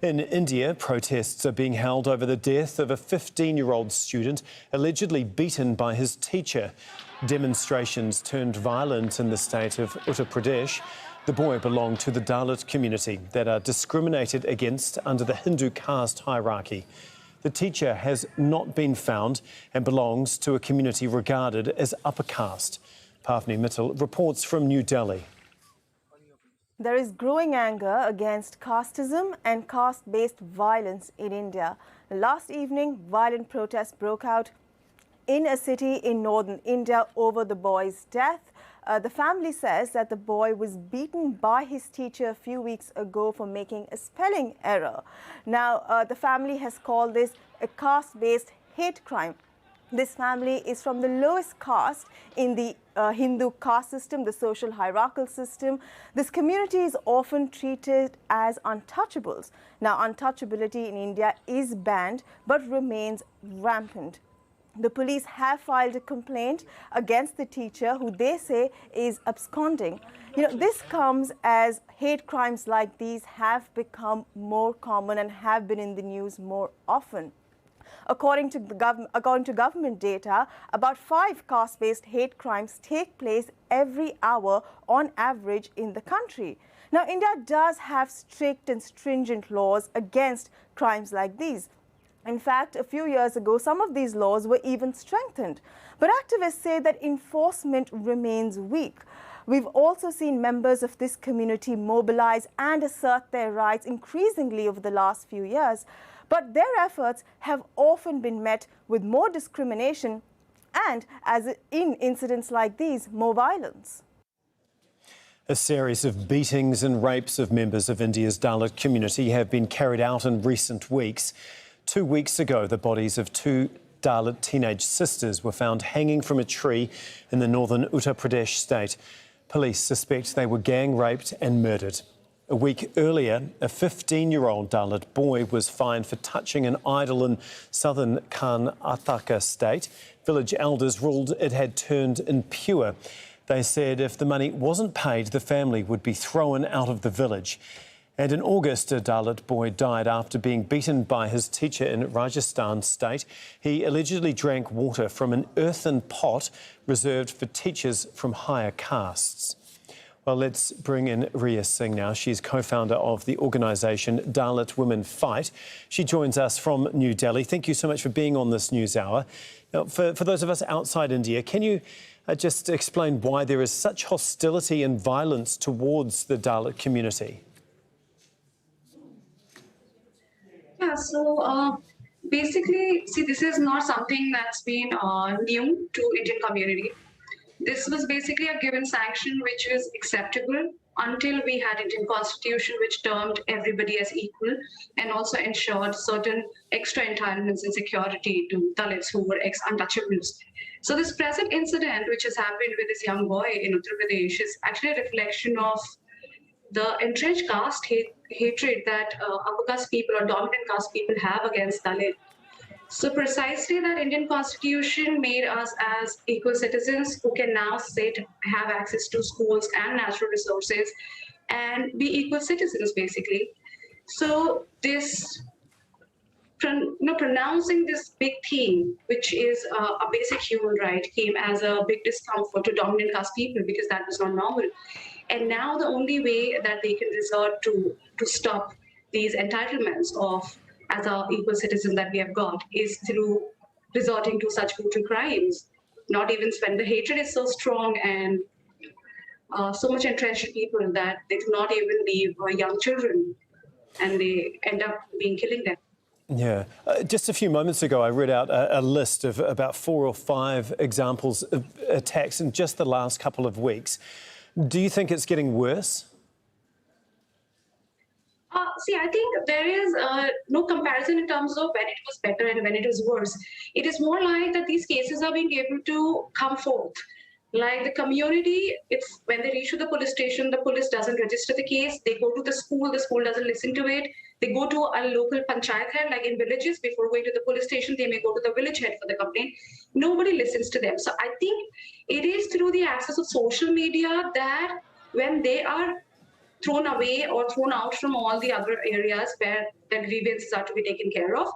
In India, protests are being held over the death of a 15-year-old student allegedly beaten by his teacher. Demonstrations turned violent in the state of Uttar Pradesh. The boy belonged to the Dalit community that are discriminated against under the Hindu caste hierarchy. The teacher has not been found and belongs to a community regarded as upper caste. Pavni Mittal reports from New Delhi. There is growing anger against casteism and caste-based violence in India. Last evening, violent protests broke out in a city in northern India over the boy's death. The family says that the boy was beaten by his teacher a few weeks ago for making a spelling error. Now, the family has called this a caste-based hate crime. This family is from the lowest caste in the Hindu caste system, the social hierarchical system. This community is often treated as untouchables. Now, untouchability in India is banned but remains rampant. The police have filed a complaint against the teacher, who they say is absconding. This comes as hate crimes like these have become more common and have been in the news more often. According to government data, about 5 caste-based hate crimes take place every hour on average in the country. Now, India does have strict and stringent laws against crimes like these. In fact, a few years ago, some of these laws were even strengthened. But activists say that enforcement remains weak. We've also seen members of this community mobilize and assert their rights increasingly over the last few years. But their efforts have often been met with more discrimination and, as in incidents like these, more violence. A series of beatings and rapes of members of India's Dalit community have been carried out in recent weeks. 2 weeks ago, the bodies of 2 Dalit teenage sisters were found hanging from a tree in the northern Uttar Pradesh state. Police suspect they were gang raped and murdered. A week earlier, a 15-year-old Dalit boy was fined for touching an idol in southern Karnataka state. Village elders ruled it had turned impure. They said if the money wasn't paid, the family would be thrown out of the village. And in August, a Dalit boy died after being beaten by his teacher in Rajasthan state. He allegedly drank water from an earthen pot reserved for teachers from higher castes. Well, let's bring in Riya Singh now. She's co-founder of the organisation Dalit Women Fight. She joins us from New Delhi. Thank you so much for being on this News Hour. Now, for those of us outside India, can you just explain why there is such hostility and violence towards the Dalit community? Yeah, so basically, see, this is not something that's been new to Indian community. This was basically a given sanction which was acceptable until we had Indian constitution, which termed everybody as equal and also ensured certain extra entitlements and security to Dalits who were ex-untouchables. So this present incident which has happened with this young boy in Uttar Pradesh is actually a reflection of the entrenched caste hatred that upper caste people or dominant caste people have against Dalit. So precisely that Indian constitution made us as equal citizens who can now have access to schools and natural resources and be equal citizens, basically. So this, pronouncing this big theme, which is a basic human right, came as a big discomfort to dominant caste people because that was not normal. And now the only way that they can resort to stop these entitlements of as our equal citizen that we have got is through resorting to such brutal crimes. Not even when the hatred is so strong and so much entrenched people that they do not even leave young children and they end up killing them. Yeah. Just a few moments ago, I read out a list of about 4 or 5 examples of attacks in just the last couple of weeks. Do you think it's getting worse? See, I think there is no comparison in terms of when it was better and when it was worse. It is more like that these cases are being able to come forth. Like the community, it's when they reach to the police station, the police doesn't register the case. They go to the school doesn't listen to it. They go to a local panchayat head, like in villages, before going to the police station, they may go to the village head for the complaint. Nobody listens to them. So I think it is through the access of social media that when they are thrown away or thrown out from all the other areas where the grievances are to be taken care of.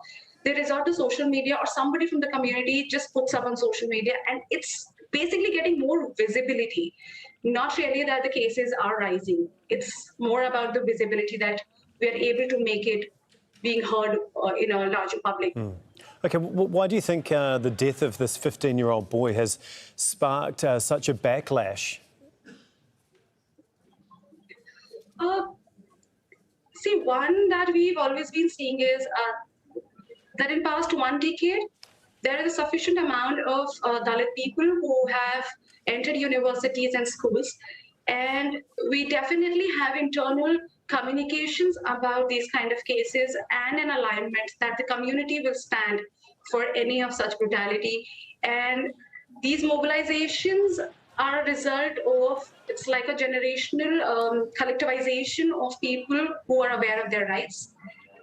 They resort to social media, or somebody from the community just puts up on social media, and it's basically getting more visibility. Not really that the cases are rising. It's more about the visibility that we are able to make it being heard in a larger public. OK, why do you think the death of this 15-year-old boy has sparked such a backlash? See, one that we've always been seeing is that in past 1 decade, there is a sufficient amount of Dalit people who have entered universities and schools, and we definitely have internal communications about these kind of cases and an alignment that the community will stand for any of such brutality. And these mobilizations are a result of, it's like a generational collectivization of people who are aware of their rights.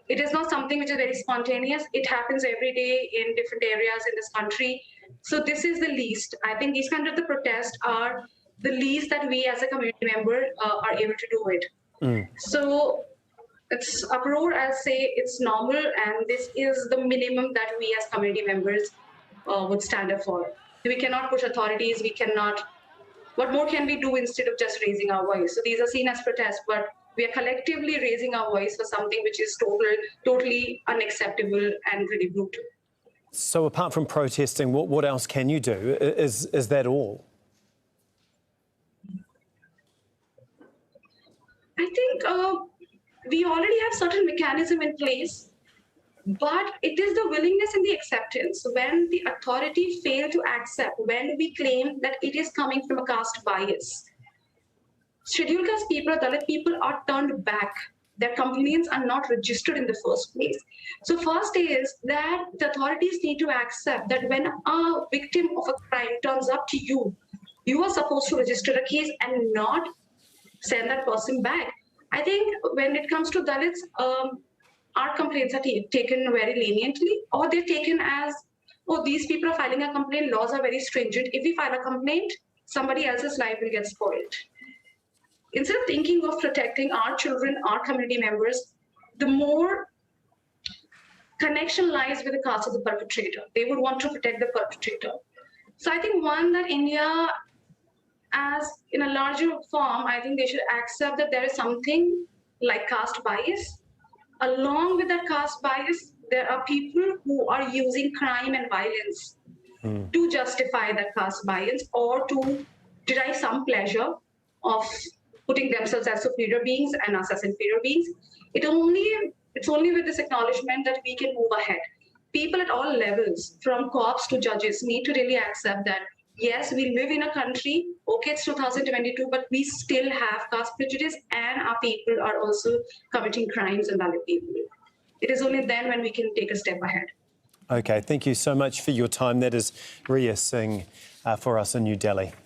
It is not something which is very spontaneous. It happens every day in different areas in this country. So this is the least. I think these kind of the protests are the least that we as a community member are able to do it. So it's uproar, I'll say it's normal, and this is the minimum that we as community members would stand up for. We cannot push authorities, we cannot, what more can we do instead of just raising our voice? So these are seen as protests, but we are collectively raising our voice for something which is totally unacceptable and really brutal. So apart from protesting, what else can you do? Is that all? I think we already have certain mechanism in place, but it is the willingness and the acceptance. When the authority fail to accept, when we claim that it is coming from a caste bias, scheduled caste people or Dalit people are turned back. Their complaints are not registered in the first place. So first is that the authorities need to accept that when a victim of a crime turns up to you, you are supposed to register a case and not send that person back. I think when it comes to Dalits, our complaints are taken very leniently, or they're taken as, oh, these people are filing a complaint, laws are very stringent. If we file a complaint, somebody else's life will get spoiled. Instead of thinking of protecting our children, our community members, the more connection lies with the caste of the perpetrator. They would want to protect the perpetrator. So I think one that India, as in a larger form, I think they should accept that there is something like caste bias. Along with that caste bias, there are people who are using crime and violence to justify that caste bias or to derive some pleasure of putting themselves as superior beings and us as inferior beings. It's only with this acknowledgement that we can move ahead. People at all levels, from cops to judges, need to really accept that, yes, we live in a country, okay, it's 2022, but we still have caste prejudice and our people are also committing crimes and Dalit people. It is only then when we can take a step ahead. OK, thank you so much for your time. That is Ria Singh for us in New Delhi.